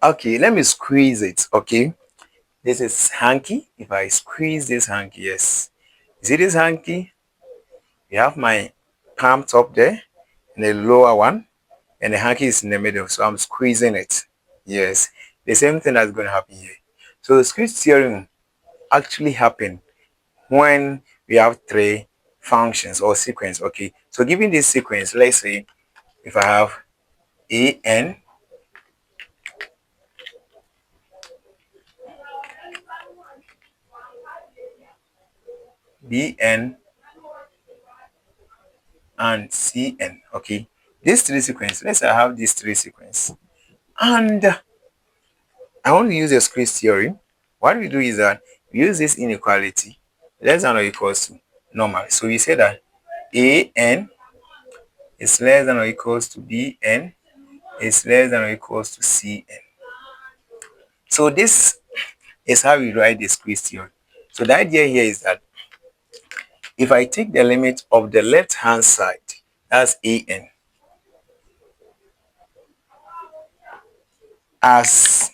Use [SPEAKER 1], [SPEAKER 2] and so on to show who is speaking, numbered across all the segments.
[SPEAKER 1] Okay, let me squeeze it. Okay, this is hanky. If I squeeze this hanky, yes. See this hanky? You have my palm top there and the lower one, and the hanky is in the middle. So I'm squeezing it. Yes, the same thing that's going to happen here. So the squeeze theorem actually happen when we have three functions or sequence. Okay, so given this sequence, let's say if I have an, bn, and cn. Okay, these three sequence. Let's say I have these three sequence, and I want to use the squeeze theorem. What we do is that we use this inequality less than or equals to normal. So we say that an is less than or equals to bn is less than or equals to cn. So this is how we write the squeeze theorem. So the idea here is that if I take the limit of the left hand side, that's an, as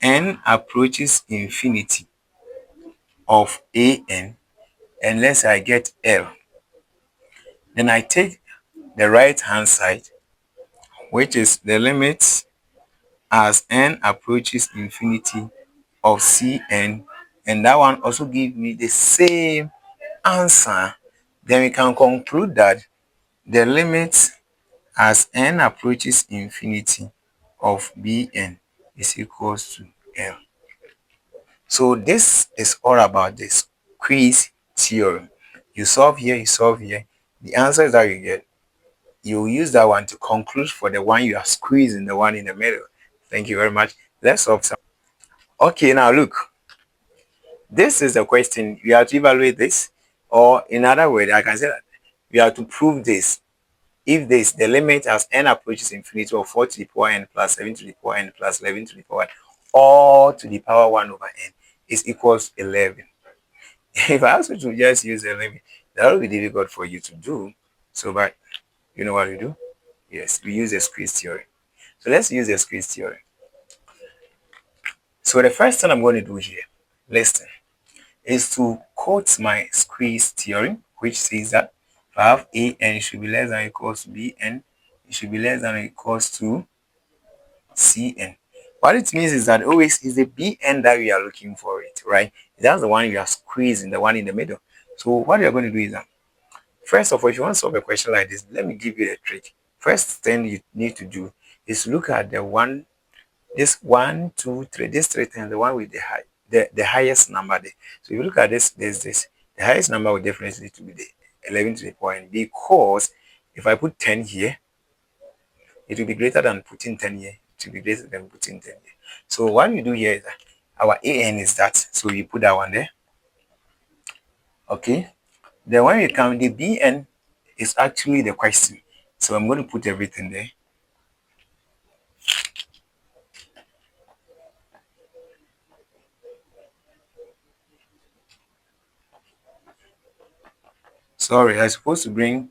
[SPEAKER 1] n approaches infinity of an, unless I get L, then I take the right hand side, which is the limit as n approaches infinity of cn, and that one also gives me the same answer. Then we can conclude that the limit as n approaches infinity of bn is equals to L. So this is all about this quiz theorem. You solve here, you solve here. The answers that you get, you use that one to conclude for the one you are squeezing, the one in the middle. Thank you very much. Let's solve some. Okay, now look. This is the question. You have to evaluate this. Or in other words, I can say that we have to prove this. If this, the limit as n approaches infinity of 4 to the power n plus 7 to the power n plus 11 to the power n, all to the power 1 over n is equals to 11. If I ask you to just use a limit, that will be difficult for you to do. So, but you know what we do? Yes, we use the squeeze theory. So let's use the squeeze theory. So the first thing I'm going to do here, listen, is to quote my squeeze theory, which says that if I have a n, it should be less than or equals to b n, it should be less than or equals to c n. What it means is that always is the b n that we are looking for it, right? That's the one you are squeezing, the one in the middle. So what you're going to do is that first of all, if you want to solve a question like this, let me give you a trick. First thing you need to do is look at the one, this one, two, three, this three things, the one with the high, the highest number there. So if you look at this, there's this. The highest number will definitely need to be the 11 to the power n, because if I put 10 here, it will be greater than putting 10 here. It will be greater than putting 10 here. So what we do here is that our an is that. So you put that one there. Okay. Then when we come, the bn is actually the question. So I'm going to put everything there. Sorry, I'm supposed to bring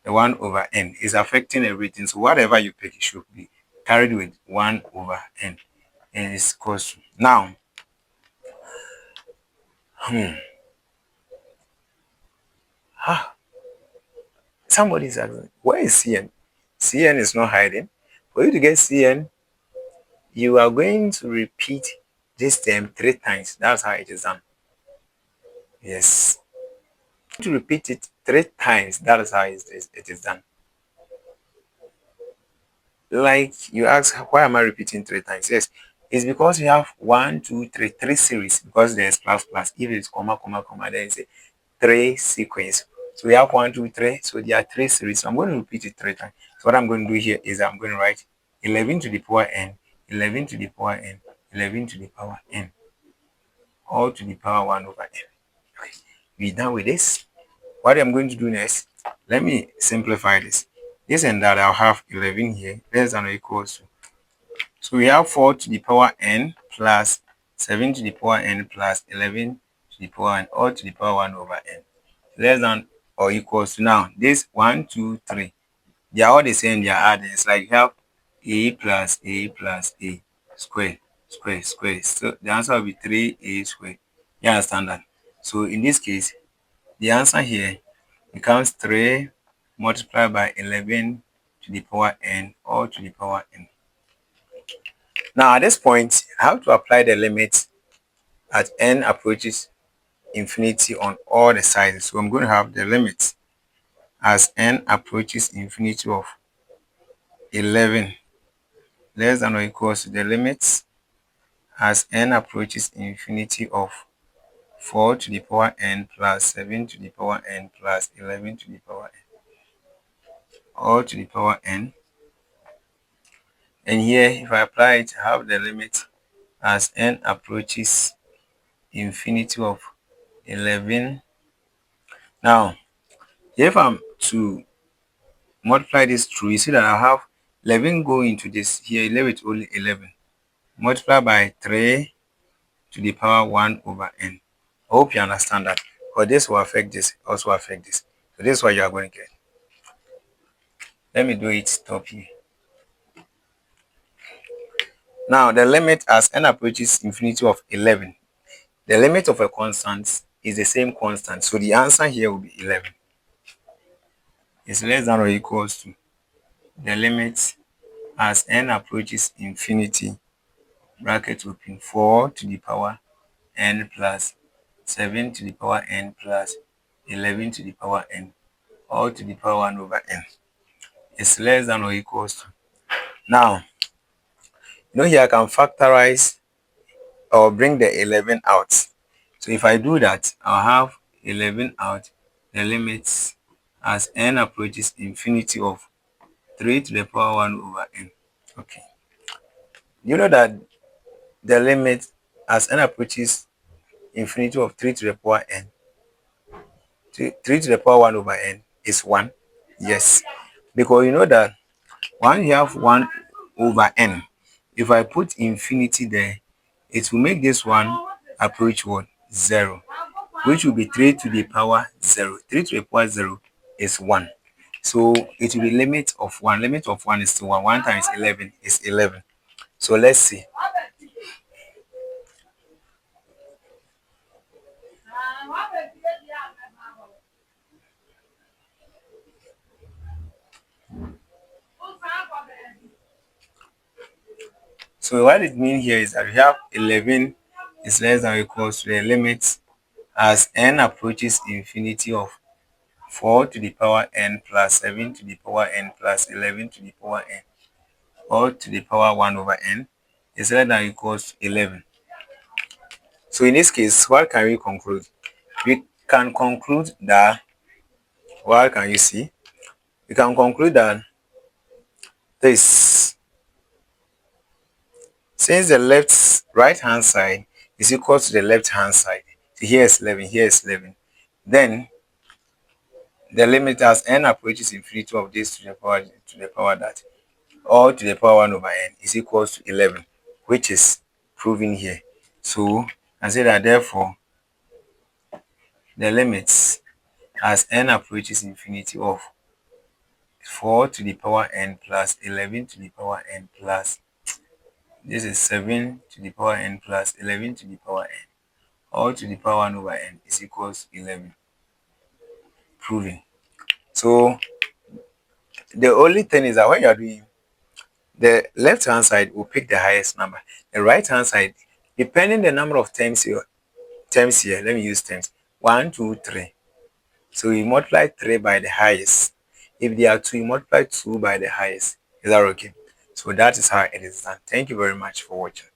[SPEAKER 1] the 1 over n. Is affecting everything. So whatever you pick, it should be carried with 1 over n. And it's equals to. Now, somebody's asking, where is cn? Cn is not hiding. For you to get cn, you are going to repeat this term 3 times. That's how it is done. Yes. To repeat it 3 times. That is how it is done. Like you ask, why am I repeating 3 times? Yes, it's because we have one, two, three series, because there's plus plus. If it's comma, comma, comma, then it's a 3 sequence. So we have one, two, three. So there are 3 series. So I'm going to repeat it 3 times. So what I'm going to do here is I'm going to write 11 to the power n, 11 to the power n, 11 to the power n, all to the power 1 over n. Okay. We're done with this. What I'm going to do next, let me simplify this. This and that, I'll have 11 here, less than or equals to. So we have 4 to the power n plus 7 to the power n plus 11 to the power n, all to the power 1 over n. Less than or equals to, now, this 1, 2, 3. They are all the same, they are adding. It's like you have a plus a square, square, square. So the answer will be 3a squared. You understand that? So in this case, the answer here becomes 3 multiplied by 11 to the power n or to the power n. Now at this point, I have to apply the limit at n approaches infinity on all the sides. So I'm going to have the limit as n approaches infinity of 11 less than or equals to the limit as n approaches infinity of 4 to the power n plus 7 to the power n plus 11 to the power n, all to the power n. And here, if I apply it, I have the limit as n approaches infinity of 11. Now, if I'm to multiply this through, you see that I have 11 going into this here, 11 is only 11. Multiply by 3 to the power 1 over n. I hope you understand that. But this will affect this, also affect this. So this is what you are going to get. Let me do it top here. Now, the limit as n approaches infinity of 11. The limit of a constant is the same constant. So the answer here will be 11. It's less than or equals to the limit as n approaches infinity, bracket open, 4 to the power n plus 7 to the power n plus 11 to the power n, all to the power 1 over n. It's less than or equals to. Now, here I can factorize or bring the 11 out. So if I do that, I'll have 11 out, the limits as n approaches infinity of 3 to the power 1 over n. Okay. You know that the limit as n approaches infinity of 3 to the power n, 3 to the power 1 over n is 1. Yes. Because you know that when you have 1 over n, if I put infinity there, it will make this one approach what? 0, which will be 3 to the power 0. 3 to the power 0 is 1. So it will be limit of 1. Limit of 1 is to 1. 1 times 11 is 11. So let's see. So what it means here is that we have 11 is less than or equals to the limit as n approaches infinity of 4 to the power n plus 7 to the power n plus 11 to the power n, or to the power 1 over n is less than or equals to 11. So in this case, what can we conclude? We can conclude that, what can you see? We can conclude that this, since the right hand side is equal to the left hand side, so here is 11, here is 11, then the limit as n approaches infinity of this to the power that, or to the power 1 over n is equals to 11, which is proven here. So I say that therefore the limits as n approaches infinity of 4 to the power n plus 11 to the power n plus, this is 7 to the power n plus 11 to the power n, all to the power 1 over n is equals to 11. Proven. So the only thing is that when you are doing, the left hand side will pick the highest number. The right hand side, depending the number of terms here, let me use terms 1, 2, 3. So you multiply 3 by the highest. If there are 2, you multiply 2 by the highest. Is that okay? So that is how it is done. Thank you very much for watching.